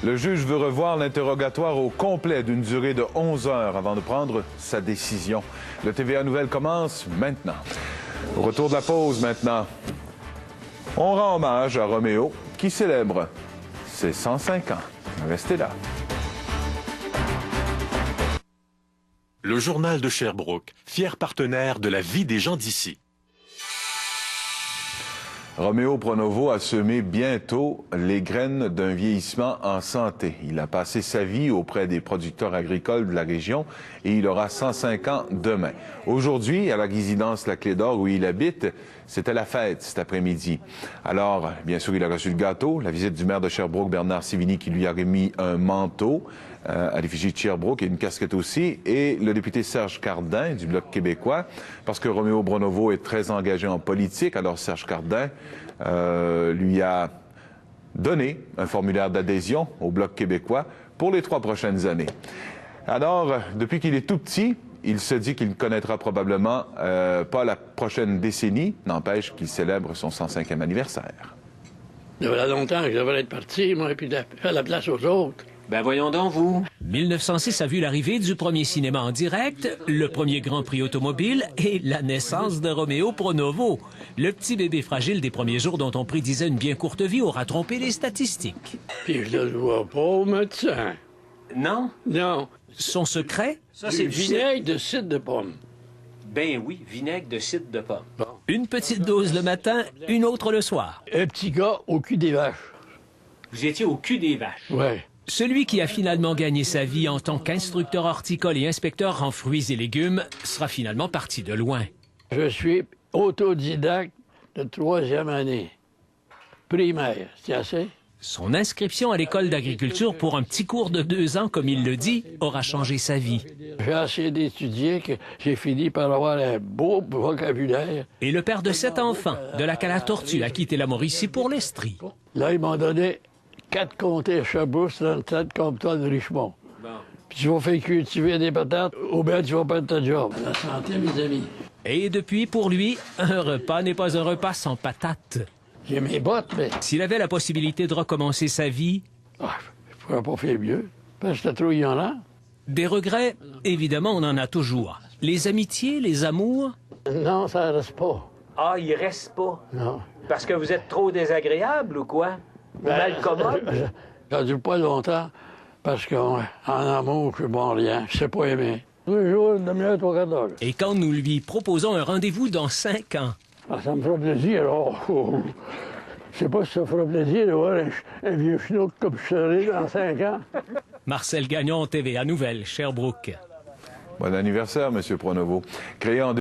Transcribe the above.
Le juge veut revoir l'interrogatoire au complet d'une durée de 11 heures avant de prendre sa décision. Le TVA Nouvelles commence maintenant. Au retour de la pause maintenant, on rend hommage à Roméo qui célèbre ses 105 ans. Restez là. Le journal de Sherbrooke, fier partenaire de la vie des gens d'ici. Roméo Pronovo a semé bientôt les graines d'un vieillissement en santé. Il a passé sa vie auprès des producteurs agricoles de la région et il aura 105 ans demain. Aujourd'hui, à la résidence La Clé d'Or où il habite, c'était la fête cet après-midi. Alors, bien sûr, il a reçu le gâteau, la visite du maire de Sherbrooke, Bernard Sivigny, qui lui a remis un manteau à l'effigie de Sherbrooke et une casquette aussi, et le député Serge Cardin du Bloc québécois, parce que Roméo Pronovo est très engagé en politique. Alors Serge Cardin lui a donné un formulaire d'adhésion au Bloc québécois pour les 3 prochaines années. Alors, depuis qu'il est tout petit, il se dit qu'il ne connaîtra probablement pas la prochaine décennie, n'empêche qu'il célèbre son 105e anniversaire. Il y a longtemps que je devrais être parti, moi, puis faire la place aux autres. Ben voyons donc, vous. 1906 a vu l'arrivée du premier cinéma en direct, le premier Grand Prix automobile et la naissance de Roméo Pronovo. Le petit bébé fragile des premiers jours dont on prédisait une bien courte vie aura trompé les statistiques. Puis je le vois pas au médecin. Non? Non. Son secret? Ça, c'est Du vinaigre de cidre de pomme. Ben oui, vinaigre de cidre de pomme. Bon. Une petite dose le matin, une autre le soir. Un petit gars au cul des vaches. Vous étiez au cul des vaches. Ouais. Celui qui a finalement gagné sa vie en tant qu'instructeur horticole et inspecteur en fruits et légumes sera finalement parti de loin. Je suis autodidacte de 3e année. Primaire, c'est assez? Son inscription à l'école d'agriculture pour un petit cours de 2 ans, comme il le dit, aura changé sa vie. J'ai assez d'étudier que j'ai fini par avoir un beau vocabulaire. Et le père de 7 enfants, de Lac-à-la-Tortue, a quitté la Mauricie pour l'Estrie. Là, ils m'ont donné 4 comtés à Sherbrooke, 37 comtés de Richmond. Bon. Puis tu vas faire cultiver des patates, ou bien tu vas perdre ta job. La santé, mes amis. Et depuis, pour lui, un repas n'est pas un repas sans patates. J'ai mes bottes, mais S'il avait la possibilité de recommencer sa vie, je ne pourrais pas faire mieux. Parce que c'était trop ignorant. des regrets, évidemment, on en a toujours. Les amitiés, les amours, Non, ça reste pas. Ah, il reste pas. Non. Parce que vous êtes trop désagréable ou quoi? Ou mal commode? Ça dure pas longtemps, parce qu'en amour, je suis bon rien. Je sais pas aimer. Tous les jours, une demi-heure, 3 quarts d'heure. et quand nous lui proposons un rendez-vous dans 5 ans, Ah, ça me fera plaisir, alors. Je sais pas si ça fera plaisir de voir un vieux schnook comme je serai dans 5 ans. Marcel Gagnon, TVA Nouvelles, Sherbrooke. Bon anniversaire, M. Pronovo. Créé en